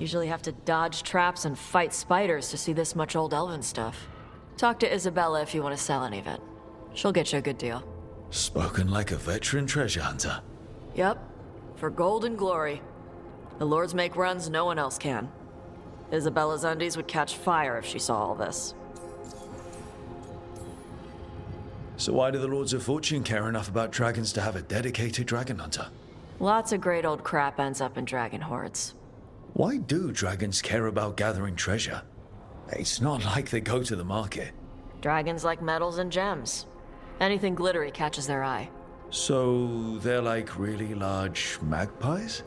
Usually have to dodge traps and fight spiders to see this much old elven stuff. Talk to Isabella if you want to sell any of it. She'll get you a good deal. Spoken like a veteran treasure hunter. Yep. For gold and glory. The lords make runs no one else can. Isabella's undies would catch fire if she saw all this. So why do the Lords of Fortune care enough about dragons to have a dedicated dragon hunter? Lots of great old crap ends up in dragon hordes. Why do dragons care about gathering treasure? It's not like they go to the market. Dragons like metals and gems. Anything glittery catches their eye. So they're like really large magpies?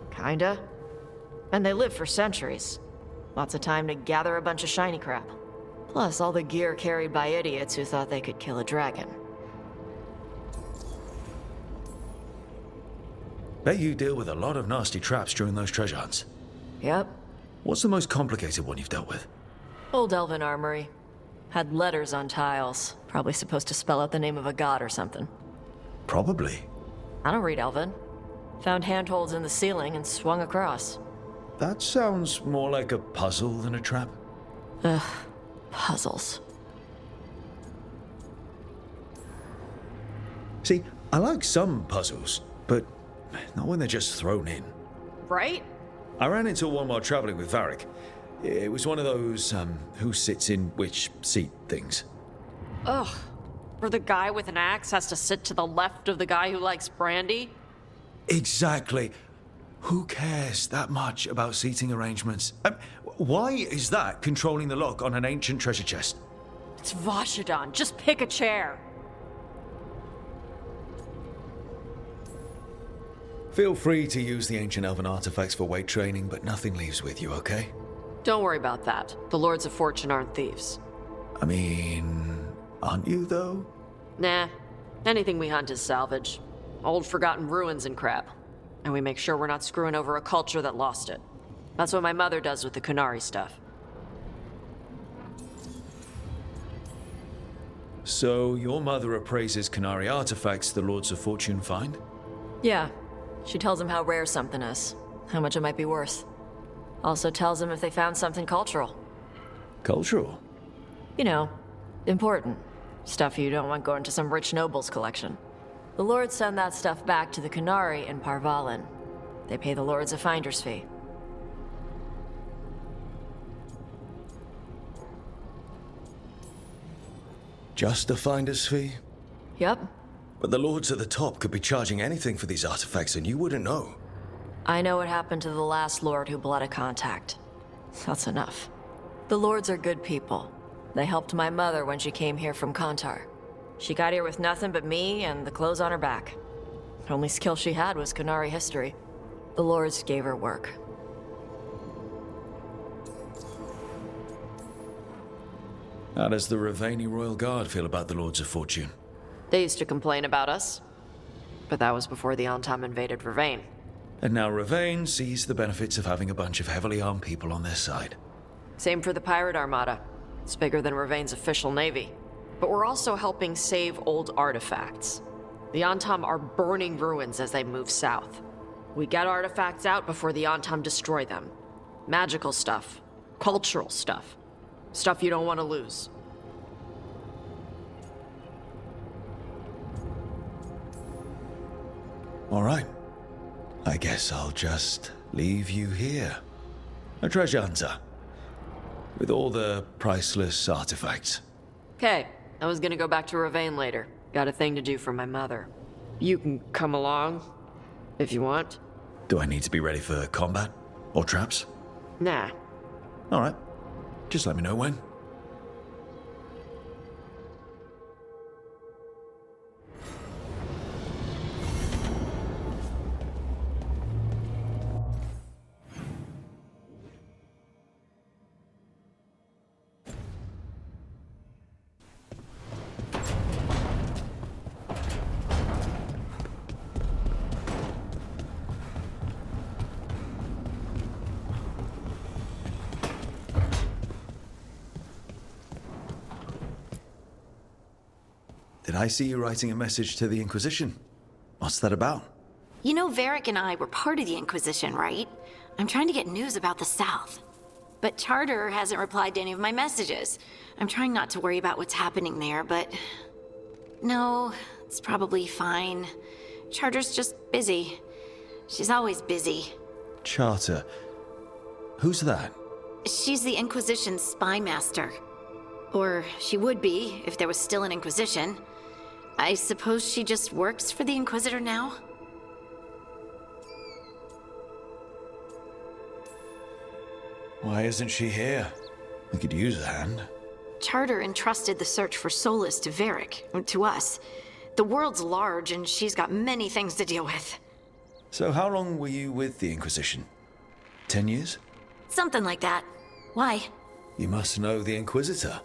Kinda. And they live for centuries. Lots of time to gather a bunch of shiny crap. Plus all the gear carried by idiots who thought they could kill a dragon. Bet you deal with a lot of nasty traps during those treasure hunts. Yep. What's the most complicated one you've dealt with? Old elven armory. Had letters on tiles. Probably supposed to spell out the name of a god or something. Probably. I don't read elven. Found handholds in the ceiling and swung across. That sounds more like a puzzle than a trap. Ugh. Puzzles. See, I like some puzzles, but not when they're just thrown in. Right? I ran into one while traveling with Varric. It was one of those, who sits in which seat things. Ugh. Where the guy with an axe has to sit to the left of the guy who likes brandy? Exactly. Who cares that much about seating arrangements? Why is that controlling the lock on an ancient treasure chest? It's Vashidon. Just pick a chair. Feel free to use the ancient elven artifacts for weight training, but nothing leaves with you, okay? Don't worry about that. The Lords of Fortune aren't thieves. I mean, aren't you, though? Nah. Anything we hunt is salvage. Old forgotten ruins and crap. And we make sure we're not screwing over a culture that lost it. That's what my mother does with the Kunari stuff. So, your mother appraises Kunari artifacts the Lords of Fortune find? Yeah. She tells them how rare something is. How much it might be worth. Also tells them if they found something cultural. Cultural? You know, important. Stuff you don't want going to some rich noble's collection. The lords send that stuff back to the Kunari in Parvalin. They pay the lords a finder's fee. Just a finder's fee? Yep. But the lords at the top could be charging anything for these artifacts and you wouldn't know. I know what happened to the last lord who bled a contact. That's enough. The lords are good people. They helped my mother when she came here from Kantar. She got here with nothing but me and the clothes on her back. The only skill she had was Kunari history. The lords gave her work. How does the Ravani Royal Guard feel about the Lords of Fortune? They used to complain about us. But that was before the Antam invaded Ravane. And now Ravane sees the benefits of having a bunch of heavily armed people on their side. Same for the Pirate Armada. It's bigger than Ravane's official navy. But we're also helping save old artifacts. The Antam are burning ruins as they move south. We get artifacts out before the Antam destroy them. Magical stuff. Cultural stuff. Stuff you don't want to lose. All right. I guess I'll just leave you here. A treasure hunter. With all the priceless artifacts. Okay, I was gonna go back to Ravane later. Got a thing to do for my mother. You can come along, if you want. Do I need to be ready for combat? Or traps? Nah. All right. Just let me know when. Did I see you writing a message to the Inquisition? What's that about? You know Varric and I were part of the Inquisition, right? I'm trying to get news about the South. But Charter hasn't replied to any of my messages. I'm trying not to worry about what's happening there, but... No, it's probably fine. Charter's just busy. She's always busy. Charter. Who's that? She's the Inquisition's spy master. Or she would be, if there was still an Inquisition. I suppose she just works for the Inquisitor now? Why isn't she here? We could use a hand. Charter entrusted the search for Solus to Varric, to us. The world's large, and she's got many things to deal with. So how long were you with the Inquisition? 10 years? Something like that. Why? You must know the Inquisitor.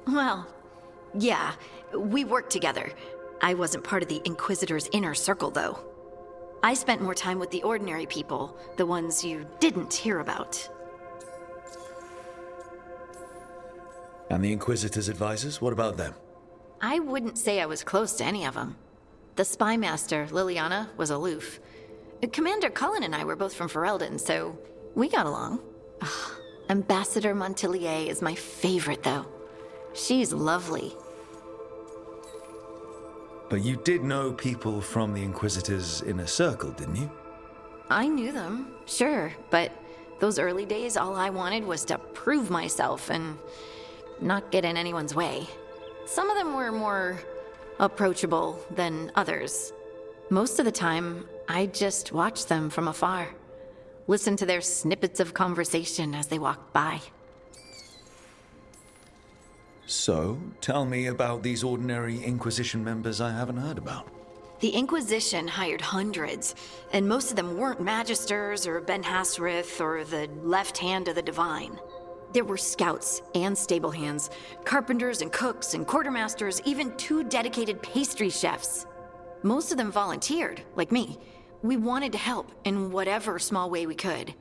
Well, yeah, we worked together. I wasn't part of the Inquisitor's inner circle, though. I spent more time with the ordinary people, the ones you didn't hear about. And the Inquisitor's advisors, what about them? I wouldn't say I was close to any of them. The spy master, Liliana, was aloof. Commander Cullen and I were both from Ferelden, so we got along. Ugh, Ambassador Montilier is my favorite, though. She's lovely. But you did know people from the Inquisitor's inner circle, didn't you? I knew them, sure, but those early days, all I wanted was to prove myself and not get in anyone's way. Some of them were more approachable than others. Most of the time, I just watched them from afar, listened to their snippets of conversation as they walked by. So, tell me about these ordinary Inquisition members I haven't heard about. The Inquisition hired hundreds, and most of them weren't Magisters or Ben Hasrith or the left hand of the Divine. There were scouts and stable hands, carpenters and cooks and quartermasters, even 2 dedicated pastry chefs. Most of them volunteered, like me. We wanted to help in whatever small way we could.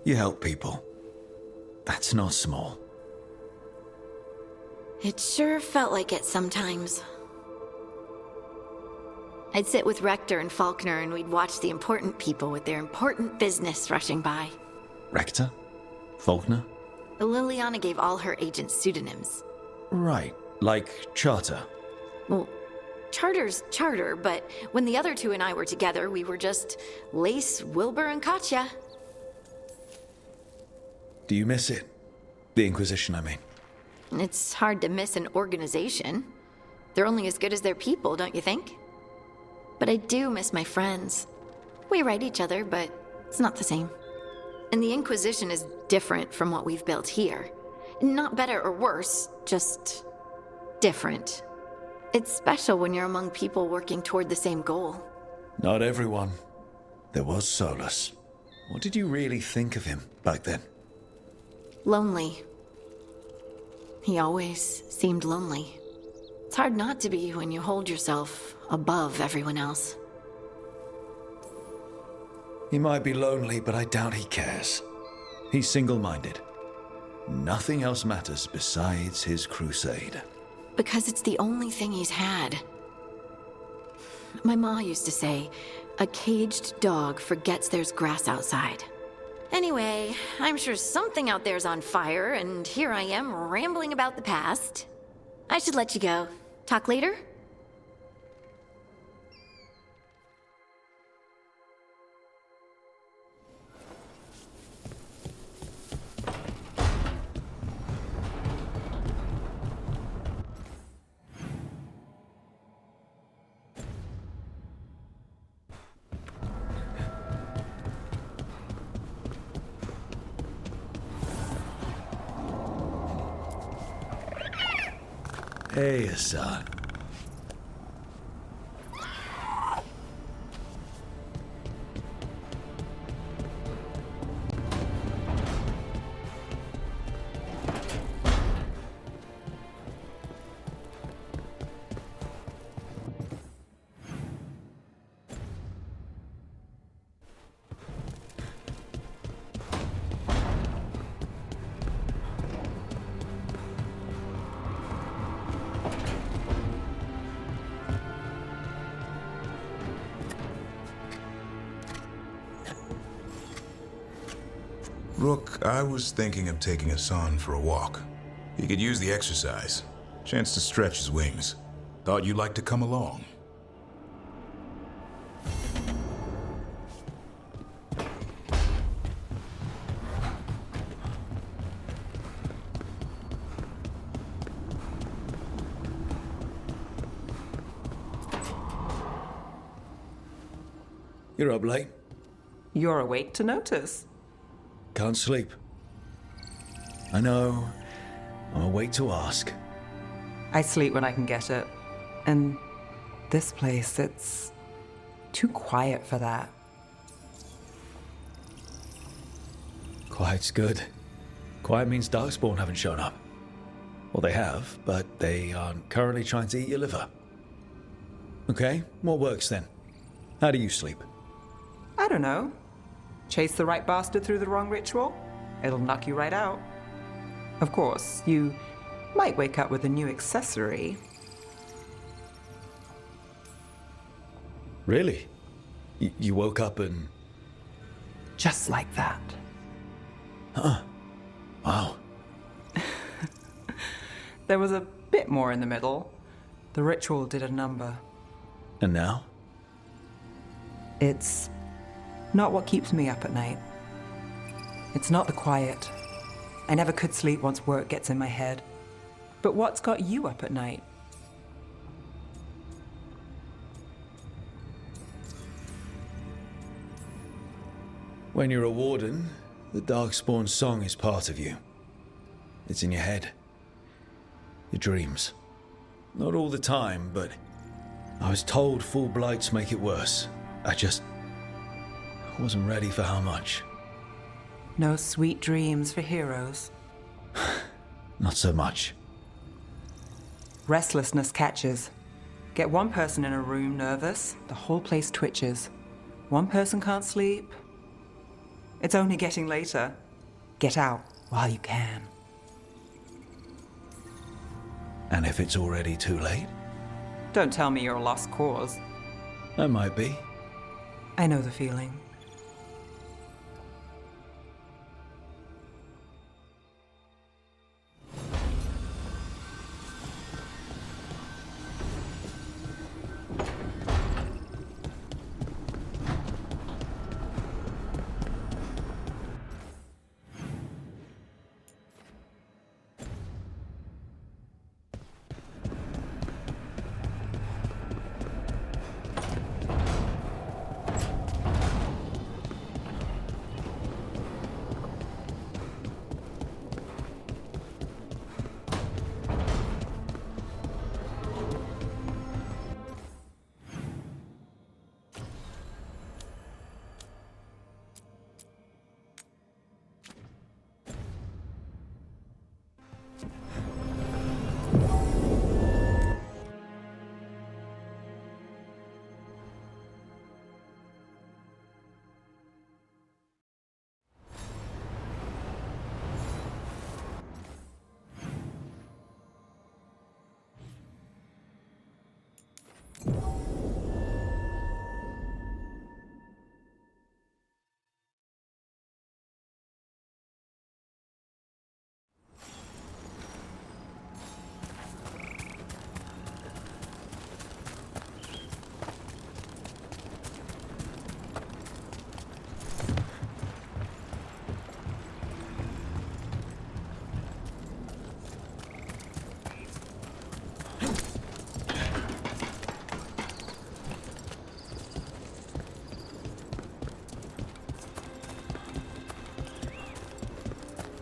You help people. That's not small. It sure felt like it sometimes. I'd sit with Rector and Faulkner and we'd watch the important people with their important business rushing by. Rector? Faulkner? Liliana gave all her agents pseudonyms. Right, like Charter. Well, Charter's Charter, but when the other 2 and I were together, we were just Lace, Wilbur, and Katya. Do you miss it? The Inquisition, I mean. It's hard to miss an organization. They're only as good as their people, don't you think? But I do miss my friends. We write each other, but it's not the same. And the Inquisition is different from what we've built here. Not better or worse, just different. It's special when you're among people working toward the same goal. Not everyone. There was Solus. What did you really think of him back then? Lonely. He always seemed lonely. It's hard not to be when you hold yourself above everyone else. He might be lonely, but I doubt he cares. He's single-minded. Nothing else matters besides his crusade. Because it's the only thing he's had. My ma used to say, a caged dog forgets there's grass outside. Anyway, I'm sure something out there's on fire, and here I am rambling about the past. I should let you go. Talk later? Hey, Assad. Rook, I was thinking of taking Hassan for a walk. He could use the exercise. Chance to stretch his wings. Thought you'd like to come along. You're up late. You're awake to notice. Can't sleep. I know. I'm awake to ask. I sleep when I can get it. And this place, it's too quiet for that. Quiet's good. Quiet means Darkspawn haven't shown up. Well, they have, but they aren't currently trying to eat your liver. Okay, what works then? How do you sleep? I don't know. Chase the right bastard through the wrong ritual? It'll knock you right out. Of course, you might wake up with a new accessory. Really? You woke up and... Just like that. Huh. Wow. There was a bit more in the middle. The ritual did a number. And now? It's not what keeps me up at night. It's not the quiet. I never could sleep once work gets in my head. But what's got you up at night? When you're a warden, the Darkspawn song is part of you. It's in your head. Your dreams. Not all the time, but I was told full blights make it worse. I wasn't ready for how much. No sweet dreams for heroes. Not so much. Restlessness catches. Get one person in a room nervous, the whole place twitches. One person can't sleep. It's only getting later. Get out while you can. And if it's already too late? Don't tell me you're a lost cause. That might be. I know the feeling.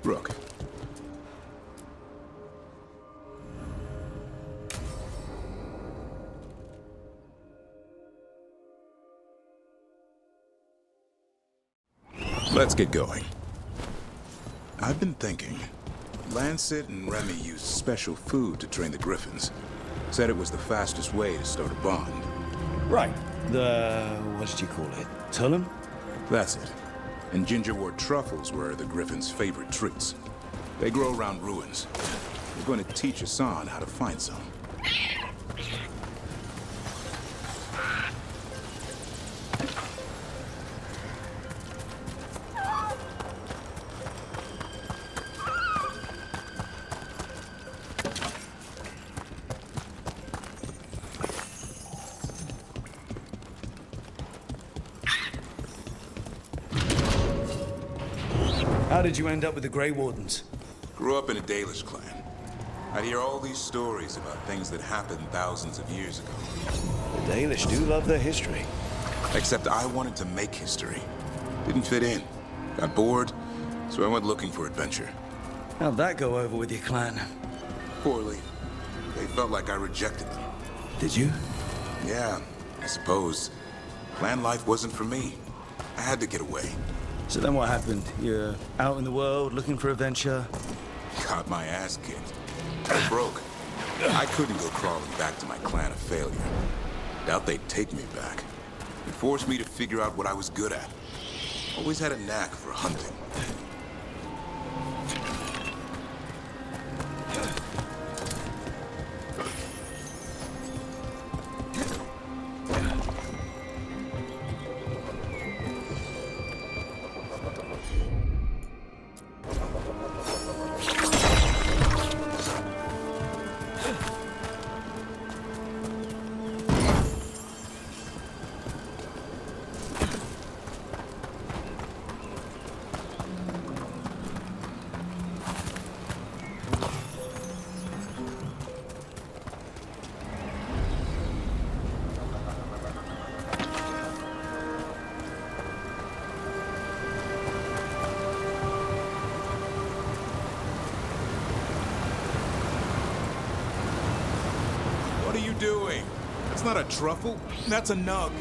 Rook. Let's get going. I've been thinking. Lancet and Remy used special food to train the Griffins. Said it was the fastest way to start a bond. Right. What did you call it? Tullum? That's it. And gingerwort truffles were the Griffins' favorite treats. They grow around ruins. We're going to teach Hassan how to find some. How did you end up with the Grey Wardens? Grew up in a Dalish clan. I'd hear all these stories about things that happened thousands of years ago. The Dalish do love their history. Except I wanted to make history. Didn't fit in. Got bored, so I went looking for adventure. How'd that go over with your clan? Poorly. They felt like I rejected them. Did you? Yeah, I suppose. Clan life wasn't for me. I had to get away. So then what happened? You're out in the world looking for adventure? Got my ass kicked. I was broke. I couldn't go crawling back to my clan of failure. Doubt they'd take me back. It forced me to figure out what I was good at. Always had a knack for hunting. What are you doing? That's not a truffle. That's a nug.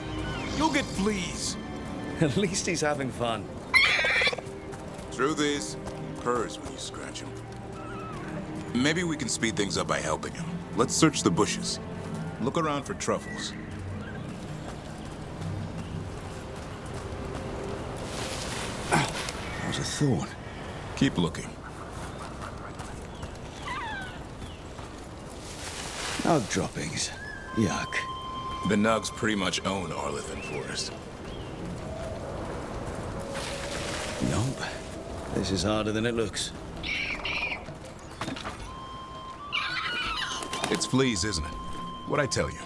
You'll get fleas. At least he's having fun. Truth is, he purrs when you scratch him. Maybe we can speed things up by helping him. Let's search the bushes. Look around for truffles. That was a thorn. Keep looking. Nug droppings. Yuck. The Nugs pretty much own Arlithan Forest. Nope. This is harder than it looks. It's fleas, isn't it? What'd I tell you?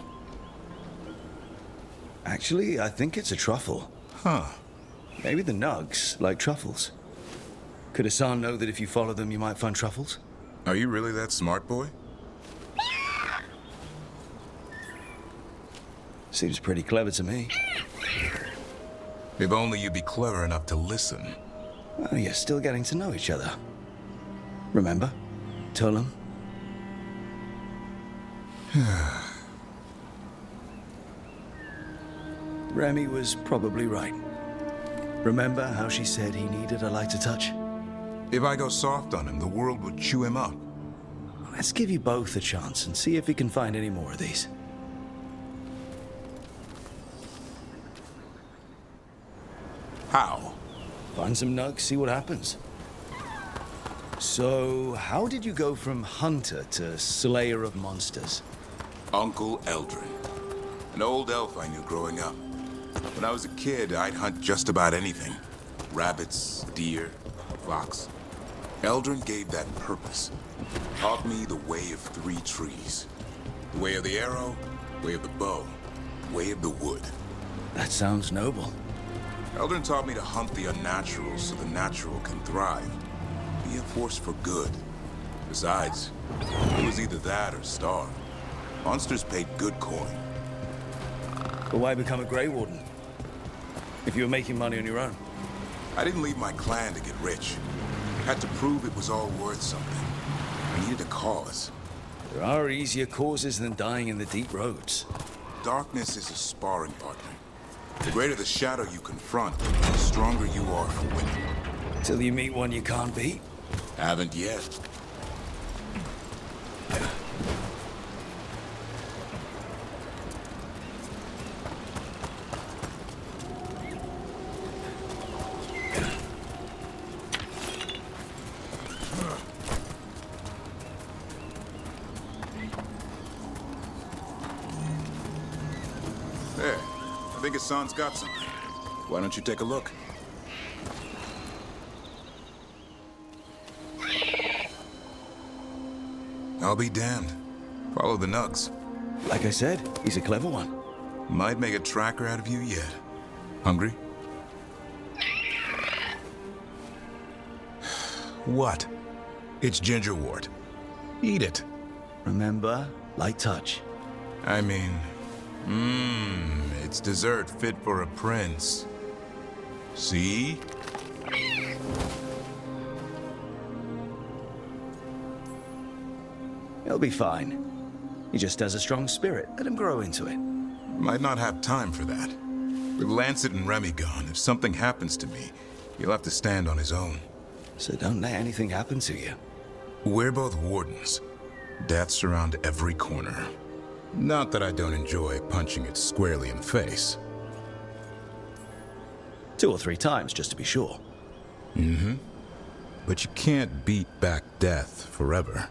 Actually, I think it's a truffle. Huh. Maybe the Nugs like truffles. Could Hassan know that if you follow them, you might find truffles? Are you really that smart, boy? Seems pretty clever to me. If only you'd be clever enough to listen. Well, you're still getting to know each other. Remember? Tolan? Remy was probably right. Remember how she said he needed a lighter touch? If I go soft on him, the world would chew him up. Let's give you both a chance and see if we can find any more of these. How? Find some nugs, see what happens. So, how did you go from hunter to slayer of monsters? Uncle Eldrin. An old elf I knew growing up. When I was a kid, I'd hunt just about anything. Rabbits, deer, fox. Eldrin gave that purpose. Taught me the way of 3 trees. The way of the arrow, way of the bow, way of the wood. That sounds noble. Eldrin taught me to hunt the unnatural so the natural can thrive. Be a force for good. Besides, it was either that or starve. Monsters paid good coin. But why become a Grey Warden? If you were making money on your own? I didn't leave my clan to get rich. Had to prove it was all worth something. I needed a cause. There are easier causes than dying in the deep roads. Darkness is a sparring partner. The greater the shadow you confront, the stronger you are for winning. Till you meet one you can't beat. Haven't yet. There. I think Hassan's got something. Why don't you take a look? I'll be damned. Follow the nugs. Like I said, he's a clever one. Might make a tracker out of you yet. Hungry? What? It's gingerwort. Eat it. Remember, light touch. I mean, it's dessert fit for a prince. See? He'll be fine. He just has a strong spirit. Let him grow into it. Might not have time for that. With Lancet and Remy gone, if something happens to me, he'll have to stand on his own. So don't let anything happen to you. We're both wardens. Death's around every corner. Not that I don't enjoy punching it squarely in the face. 2 or 3 times, just to be sure. But you can't beat back death forever.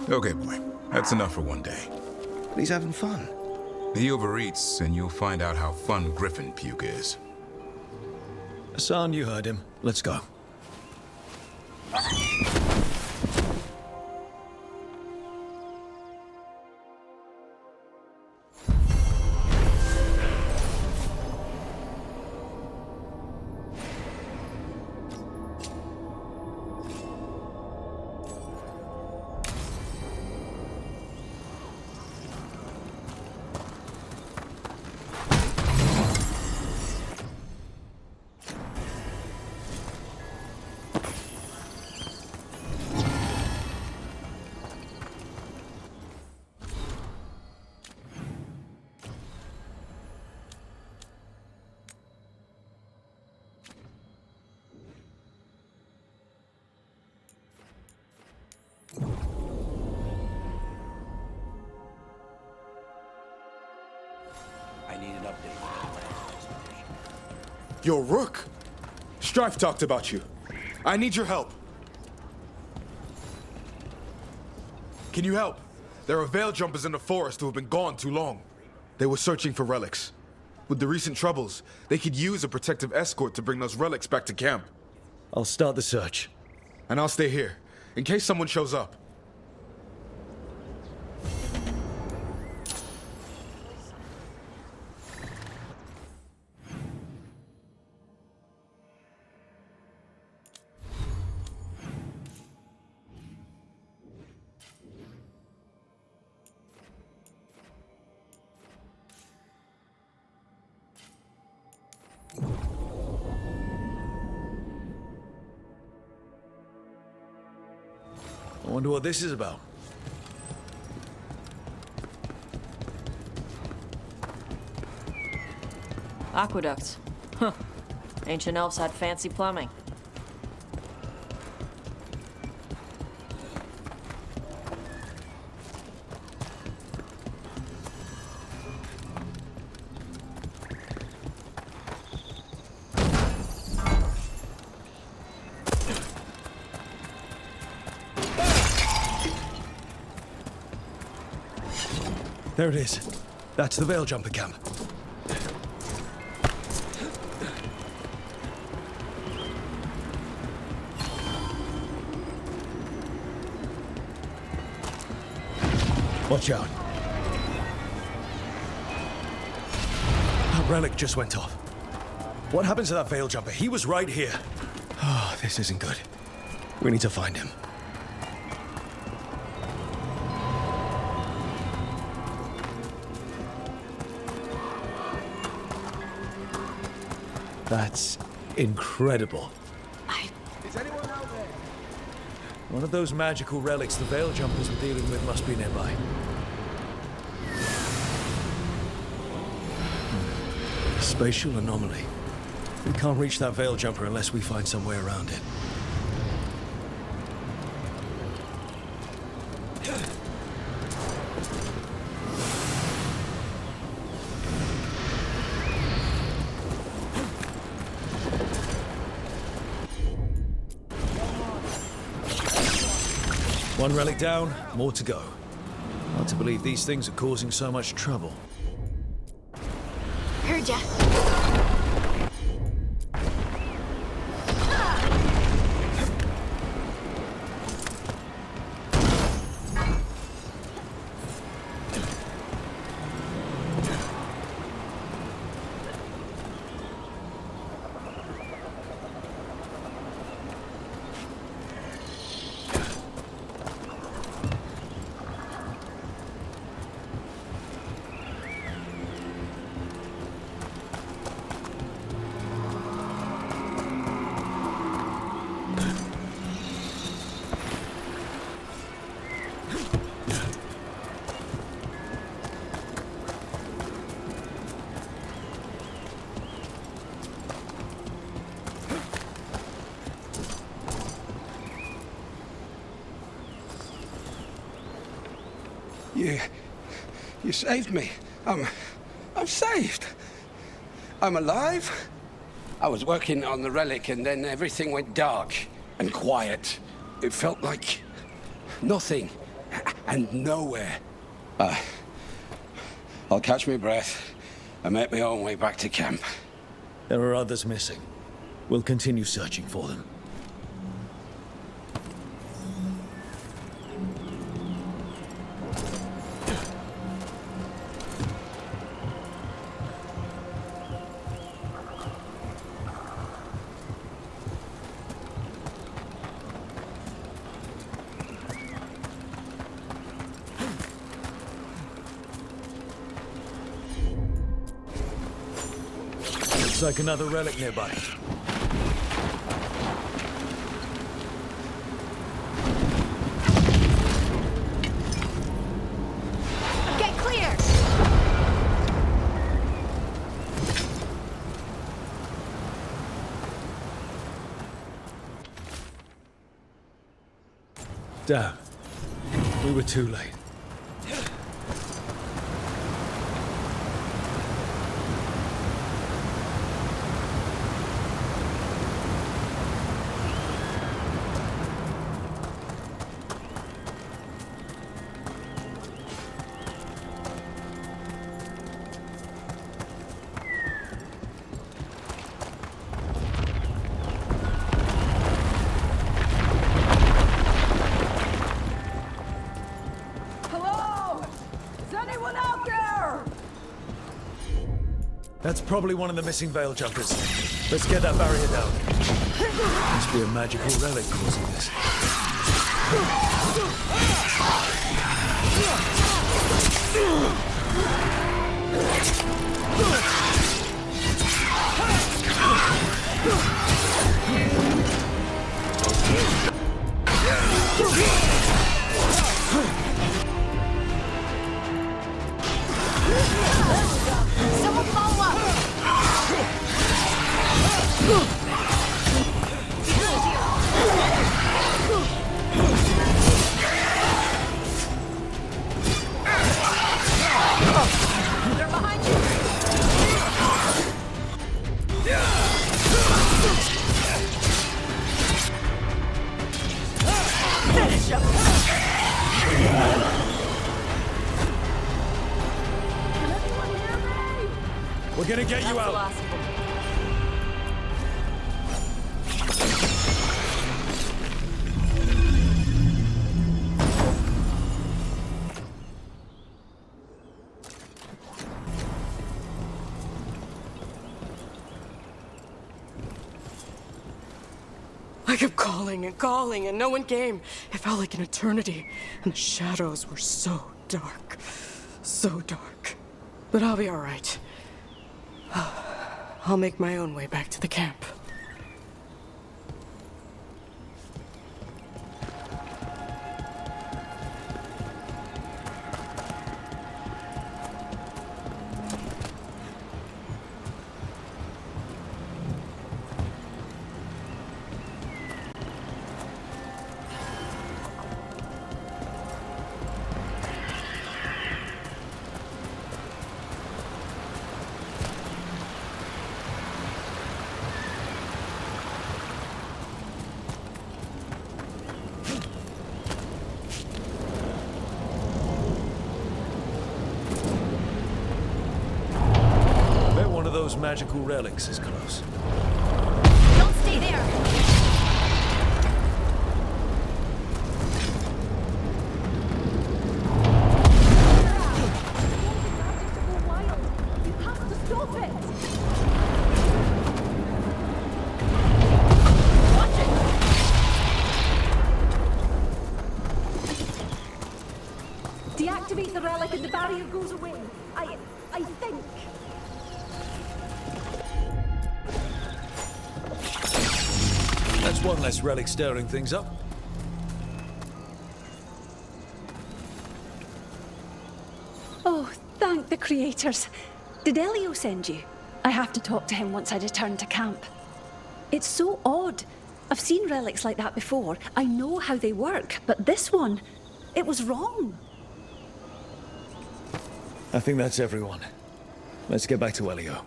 Okay, boy. That's enough for one day. But he's having fun. He overeats, and you'll find out how fun Griffin puke is. Hassan, you heard him. Let's go. I need an update. Yo, Rook! Strife talked about you. I need your help. Can you help? There are veil jumpers in the forest who have been gone too long. They were searching for relics. With the recent troubles, they could use a protective escort to bring those relics back to camp. I'll start the search. And I'll stay here, in case someone shows up. I wonder what this is about. Aqueducts. Huh. Ancient elves had fancy plumbing. There it is. That's the Veil Jumper camp. Watch out. That relic just went off. What happened to that Veil Jumper? He was right here. Oh, this isn't good. We need to find him. That's incredible. Is anyone out there? One of those magical relics the Veil Jumpers were dealing with must be nearby. A spatial anomaly. We can't reach that Veil Jumper unless we find some way around it. One relic down, more to go. Hard to believe these things are causing so much trouble. Heard ya. You saved me. I'm saved. I'm alive. I was working on the relic and then everything went dark and quiet. It felt like nothing and nowhere. I'll catch my breath and make my own way back to camp. There are others missing. We'll continue searching for them. Looks like another relic nearby. Get clear! Damn. We were too late. That's probably one of the missing veil jumpers. Let's get that barrier down. Must be a magical relic causing this. Someone follow up! They're behind you! Finish him! We're gonna get you out. I kept calling and calling, and no one came. It felt like an eternity, and the shadows were so dark. So dark. But I'll be all right. I'll make my own way back to the camp. Those magical relics is close. Don't stay there! You have to stop it! Watch it! Deactivate the relic and the barrier goes away. I think. That's one less relic stirring things up. Oh, thank the creators. Did Elio send you? I have to talk to him once I return to camp. It's so odd. I've seen relics like that before. I know how they work, but this one, it was wrong. I think that's everyone. Let's get back to Elio.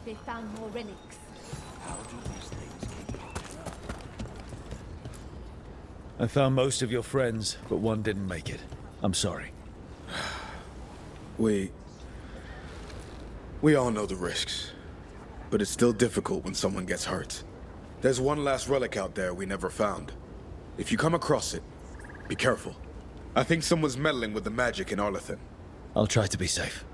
They found more relics. How do these things keep popping up? I found most of your friends, but one didn't make it. I'm sorry. We all know the risks, but it's still difficult when someone gets hurt. There's one last relic out there we never found. If you come across it, be careful. I think someone's meddling with the magic in Arlethan. I'll try to be safe.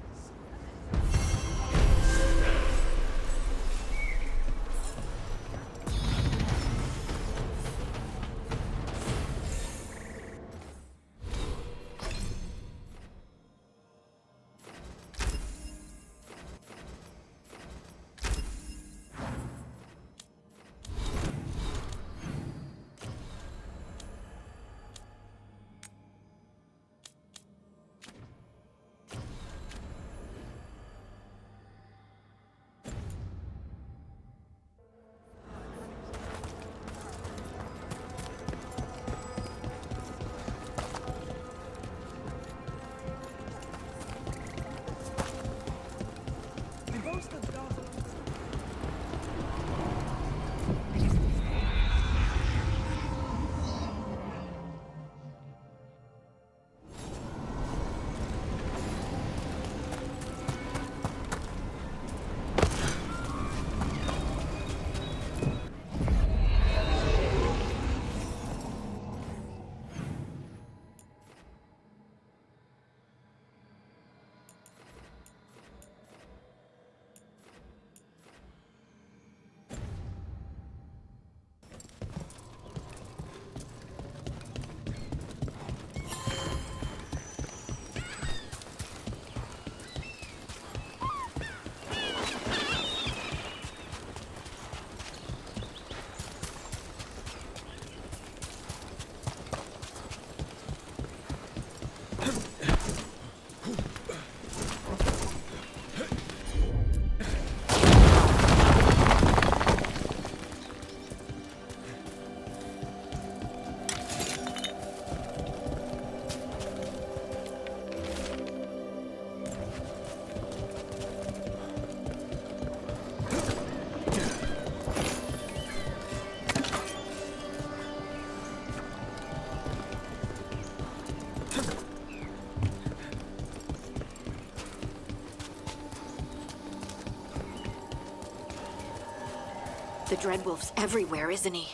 The Dreadwolf's everywhere, isn't he?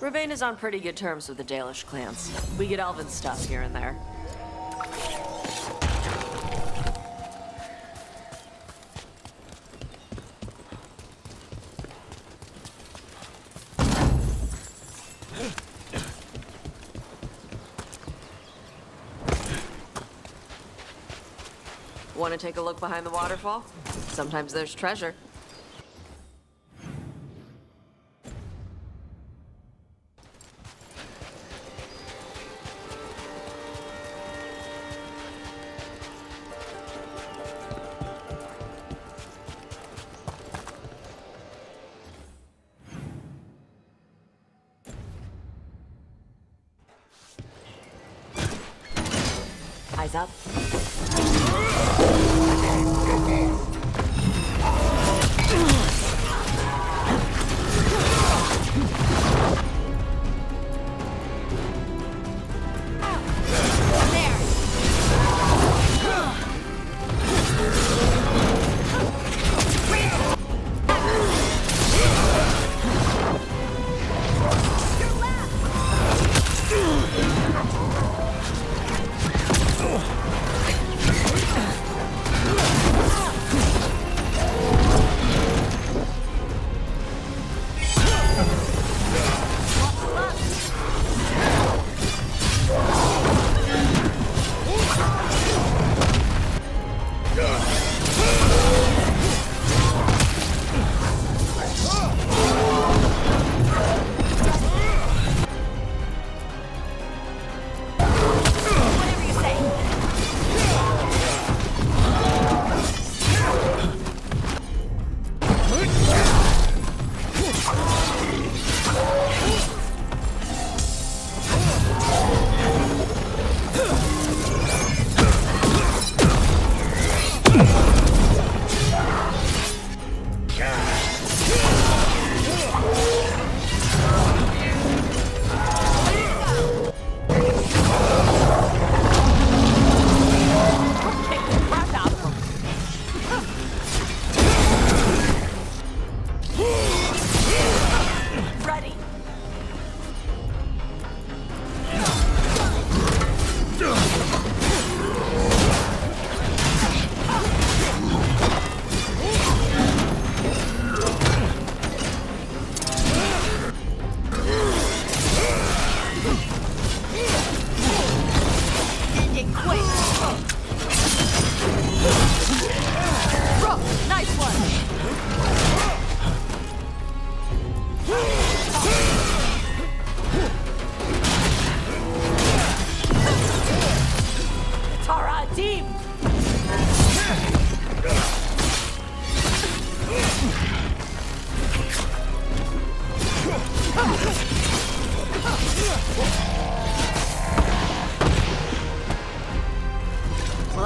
Ravane is on pretty good terms with the Dalish clans. We get elven stuff here and there. Want to take a look behind the waterfall? Sometimes there's treasure. Eyes up.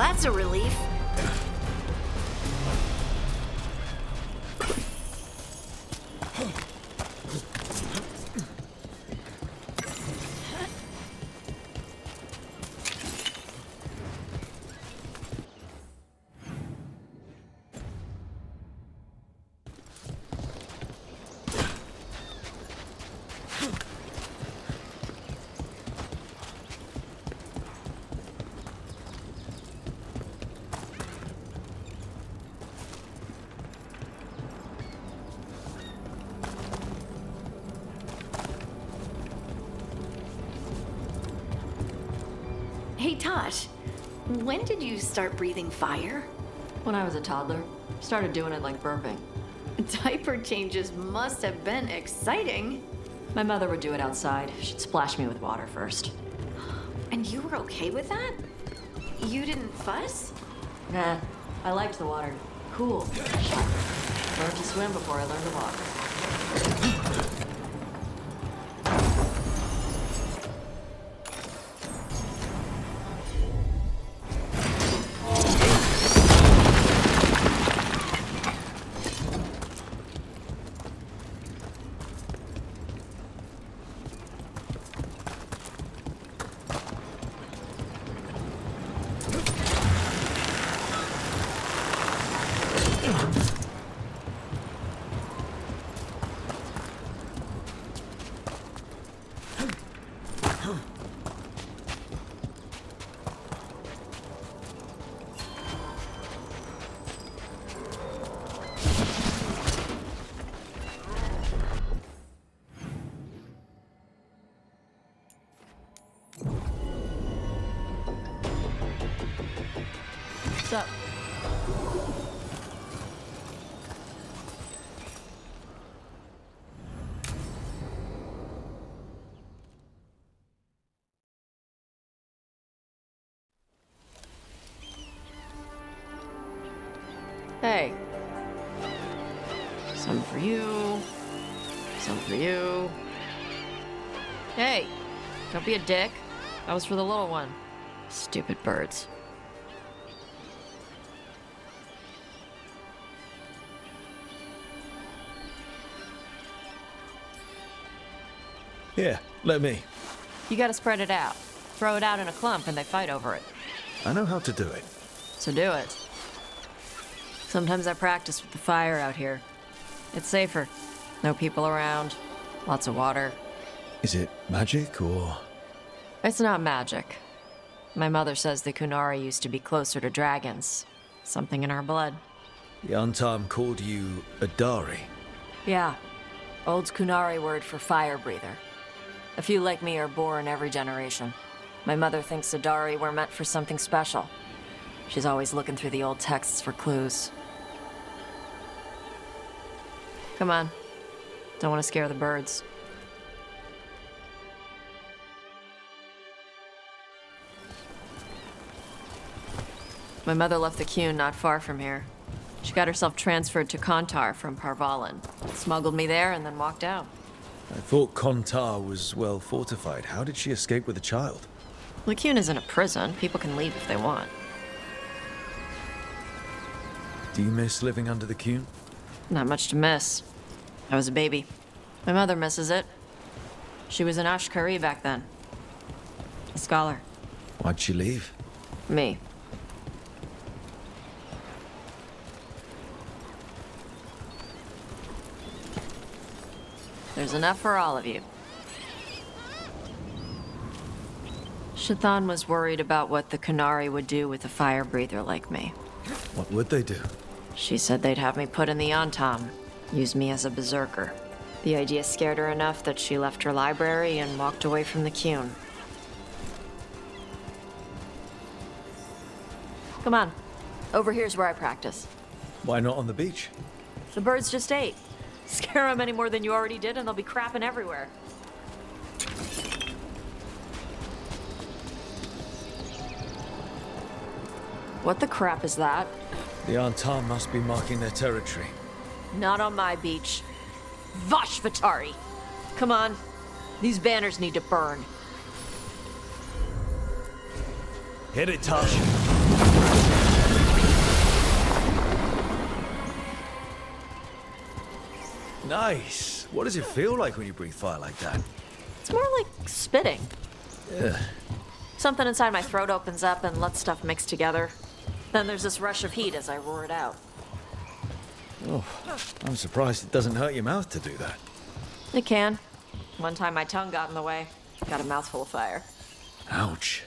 that's a relief. Hey, Tosh, when did you start breathing fire? When I was a toddler, started doing it like burping. Diaper changes must have been exciting. My mother would do it outside. She'd splash me with water first. And you were okay with that? You didn't fuss? Nah, I liked the water. Cool. Learned to swim before I learned to walk. What's up? Hey. Some for you. Some for you. Hey, don't be a dick. That was for the little one. Stupid birds. Here, let me. You gotta spread it out. Throw it out in a clump and they fight over it. I know how to do it. So do it. Sometimes I practice with the fire out here. It's safer. No people around. Lots of water. Is it magic or...? It's not magic. My mother says the Kunari used to be closer to dragons. Something in our blood. The Antam called you a Dari. Yeah. Old Kunari word for fire breather. A few like me are born every generation. My mother thinks the Dari were meant for something special. She's always looking through the old texts for clues. Come on. Don't want to scare the birds. My mother left the Qun not far from here. She got herself transferred to Kontar from Parvalin. Smuggled me there and then walked out. I thought Kontar was well fortified. How did she escape with a child? The Qun isn't a prison. People can leave if they want. Do you miss living under the Qun? Not much to miss. I was a baby. My mother misses it. She was an Ashkari back then. A scholar. Why'd she leave? Me. There's enough for all of you. Shathan was worried about what the Kunari would do with a fire breather like me. What would they do? She said they'd have me put in the Antam, use me as a berserker. The idea scared her enough that she left her library and walked away from the Qun. Come on. Over here's where I practice. Why not on the beach? The birds just ate. Scare them any more than you already did and they'll be crapping everywhere. What the crap is that? The Antam must be marking their territory. Not on my beach. Vashvatari! Come on. These banners need to burn. Hit it, Tosh. Nice. What does it feel like when you breathe fire like that? It's more like spitting. Ugh. Something inside my throat opens up and lets stuff mix together. Then there's this rush of heat as I roar it out. Oh, I'm surprised it doesn't hurt your mouth to do that. It can. One time my tongue got in the way. Got a mouthful of fire. Ouch.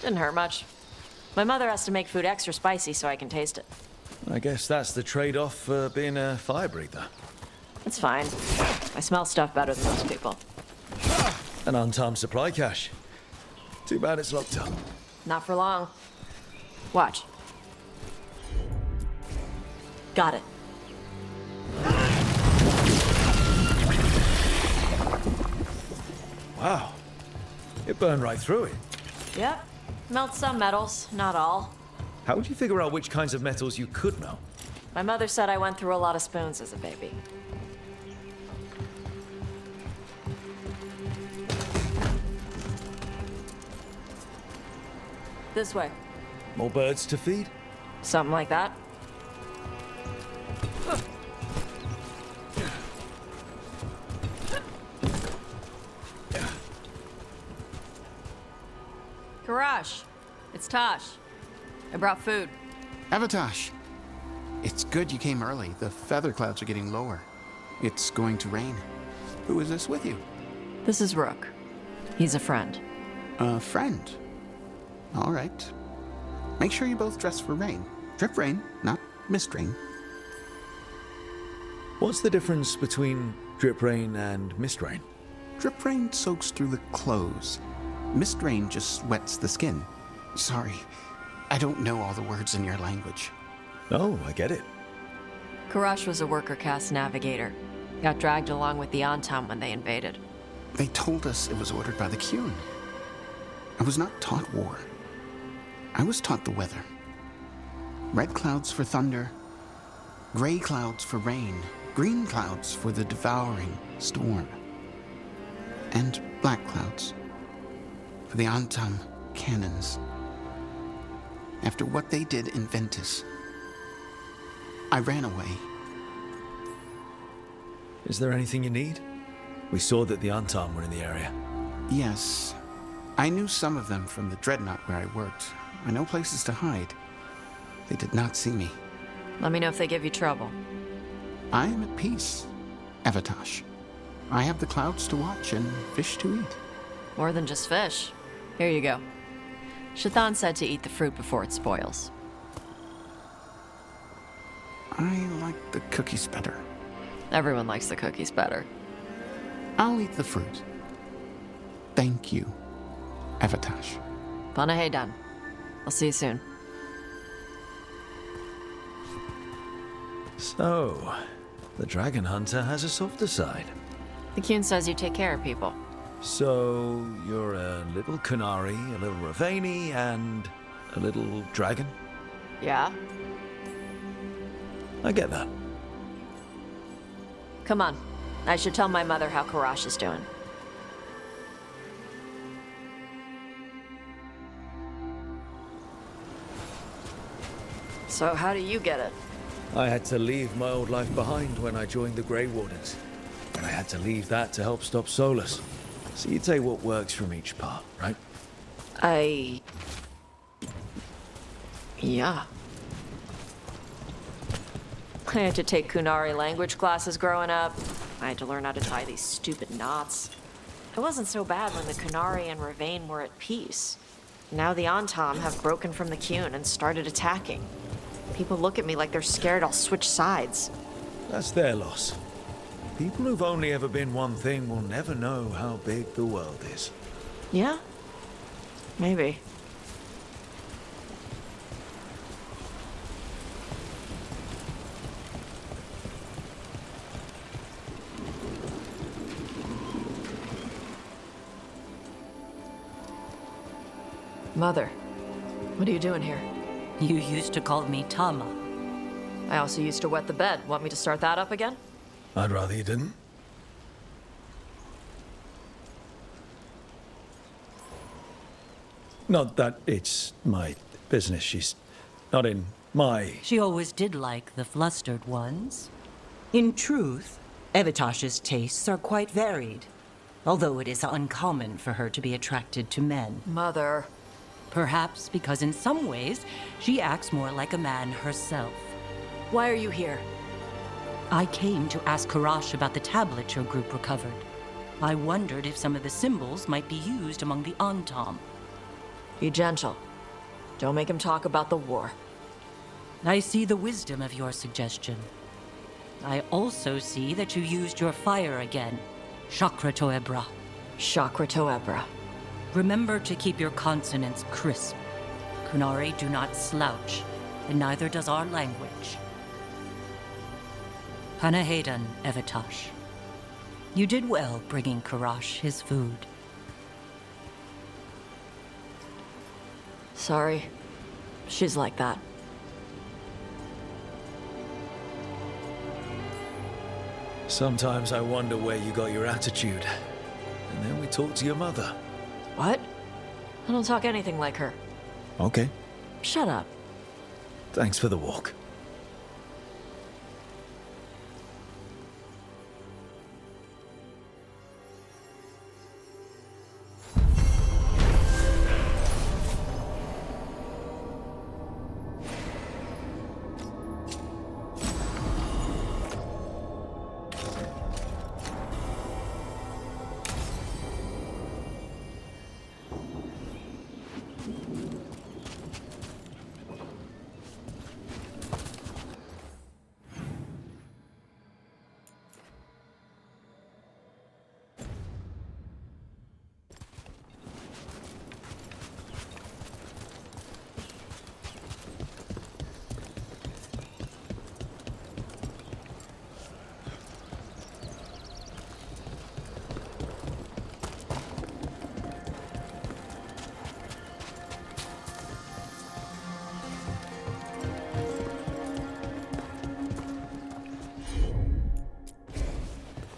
Didn't hurt much. My mother has to make food extra spicy so I can taste it. I guess that's the trade-off for being a fire breather. It's fine. I smell stuff better than most people. An untimed supply cache. Too bad it's locked up. Not for long. Watch. Got it. Wow. It burned right through it. Yep. Melt some metals, not all. How would you figure out which kinds of metals you could melt? My mother said I went through a lot of spoons as a baby. This way. More birds to feed? Something like that. Karash, it's Tosh. I brought food. Avatosh, it's good you came early. The feather clouds are getting lower. It's going to rain. Who is this with you? This is Rook. He's a friend. A friend? All right. Make sure you both dress for rain. Drip rain, not mist rain. What's the difference between drip rain and mist rain? Drip rain soaks through the clothes. Mist rain just wets the skin. Sorry, I don't know all the words in your language. Oh, I get it. Karash was a worker caste navigator. Got dragged along with the Antam when they invaded. They told us it was ordered by the Qun. I was not taught war. I was taught the weather. Red clouds for thunder, gray clouds for rain, green clouds for the devouring storm, and black clouds for the Antam cannons. After what they did in Ventus, I ran away. Is there anything you need? We saw that the Antam were in the area. Yes. I knew some of them from the Dreadnought where I worked. I know places to hide. They did not see me. Let me know if they give you trouble. I am at peace, Avatosh. I have the clouds to watch and fish to eat. More than just fish. Here you go. Shathan said to eat the fruit before it spoils. I like the cookies better. Everyone likes the cookies better. I'll eat the fruit. Thank you, Avatosh. Panahedan. I'll see you soon. So, the Dragon Hunter has a softer side. The Qun says you take care of people. So, you're a little Kunari, a little Ravani, and a little dragon? Yeah? I get that. Come on. I should tell my mother how Karash is doing. So how do you get it? I had to leave my old life behind when I joined the Grey Wardens. And I had to leave that to help stop Solus. So you take what works from each part, right? Yeah. I had to take Kunari language classes growing up. I had to learn how to tie these stupid knots. It wasn't so bad when the Kunari and Ravane were at peace. Now the Antam have broken from the Qun and started attacking. People look at me like they're scared I'll switch sides. That's their loss. People who've only ever been one thing will never know how big the world is. Yeah? Maybe. Mother, what are you doing here? You used to call me Tama. I also used to wet the bed. Want me to start that up again? I'd rather you didn't. Not that it's my business. She's not in my... She always did like the flustered ones. In truth, Evitash's tastes are quite varied, although it is uncommon for her to be attracted to men. Mother. Perhaps because in some ways, she acts more like a man herself. Why are you here? I came to ask Karash about the tablet your group recovered. I wondered if some of the symbols might be used among the Antom. Be gentle. Don't make him talk about the war. I see the wisdom of your suggestion. I also see that you used your fire again. Chakra Toebra. Chakra Toebra. Remember to keep your consonants crisp. Kunari do not slouch, and neither does our language. Panahedan, Evitash. You did well bringing Karash his food. Sorry. She's like that. Sometimes I wonder where you got your attitude. And then we talk to your mother. What? I don't talk anything like her. Okay. Shut up. Thanks for the walk.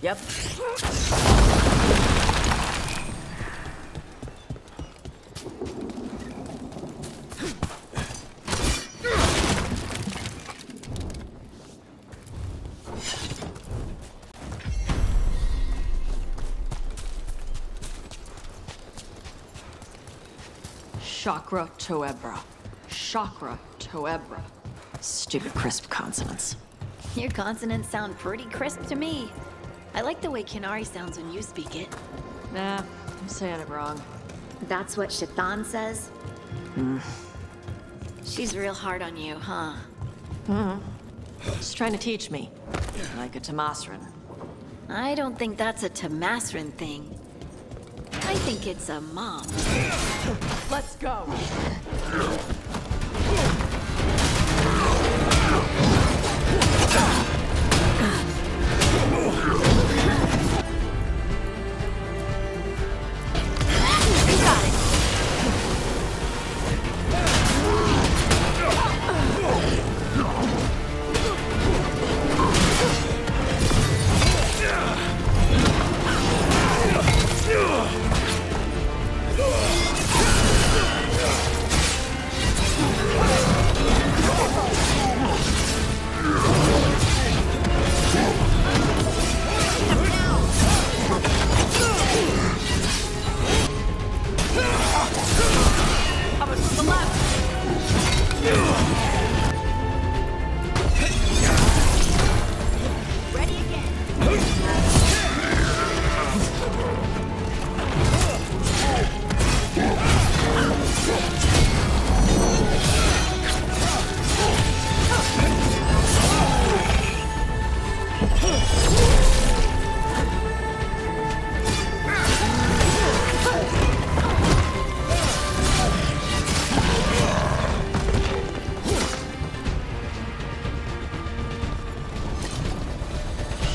Yep. Chakra Toebra. Chakra Toebra. Stupid crisp consonants. Your consonants sound pretty crisp to me. I like the way Kinari sounds when you speak it. Nah, I'm saying it wrong. That's what Shaitan says? She's real hard on you, huh? She's trying to teach me. Like a Tamasran. I don't think that's a Tamasran thing. I think it's a mom. Let's go!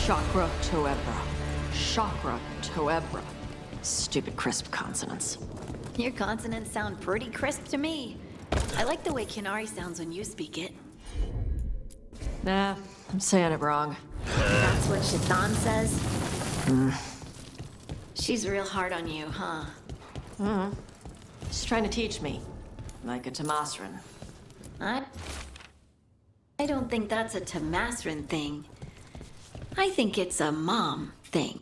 Chakra Toebra. Chakra Toebra. Stupid crisp consonants. Your consonants sound pretty crisp to me. I like the way Kinari sounds when you speak it. Nah, I'm saying it wrong. That's what Shaitan says? She's real hard on you, huh? She's trying to teach me. Like a Tamasran. I don't think that's a Tamasran thing. I think it's a mom thing.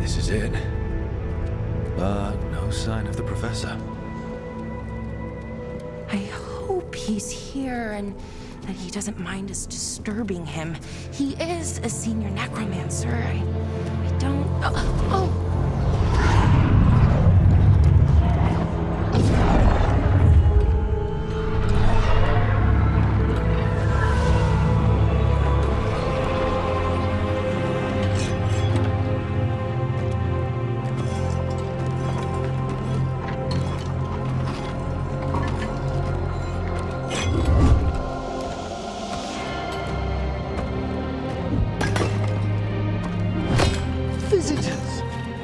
This is it. But no sign of the professor. I hope he's here and that he doesn't mind us disturbing him. He is a senior necromancer. I don't... Oh!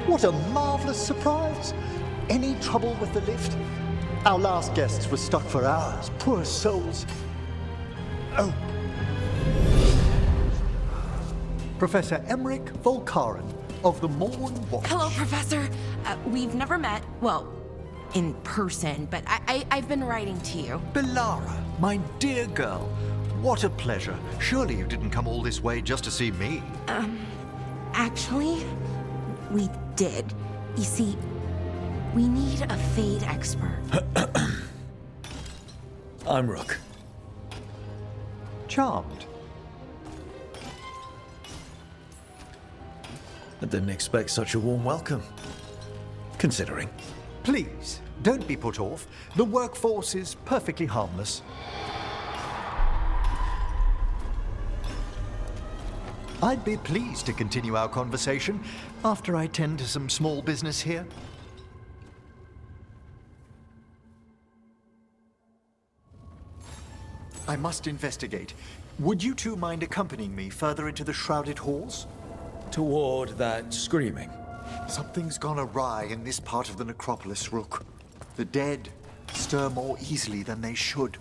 What a marvelous surprise! Any trouble with the lift? Our last guests were stuck for hours. Poor souls. Oh. Professor Emmerich Volkaren of the Morn Watch. Hello, Professor. We've never met, well, in person, but I've been writing to you. Belara, my dear girl, what a pleasure. Surely you didn't come all this way just to see me. Actually, we did. You see, we need a Fade expert. I'm Rook. Charmed. I didn't expect such a warm welcome. Considering. Please, don't be put off. The workforce is perfectly harmless. I'd be pleased to continue our conversation after I tend to some small business here. I must investigate. Would you two mind accompanying me further into the shrouded halls? Toward that screaming. Something's gone awry in this part of the necropolis, Rook. The dead stir more easily than they should.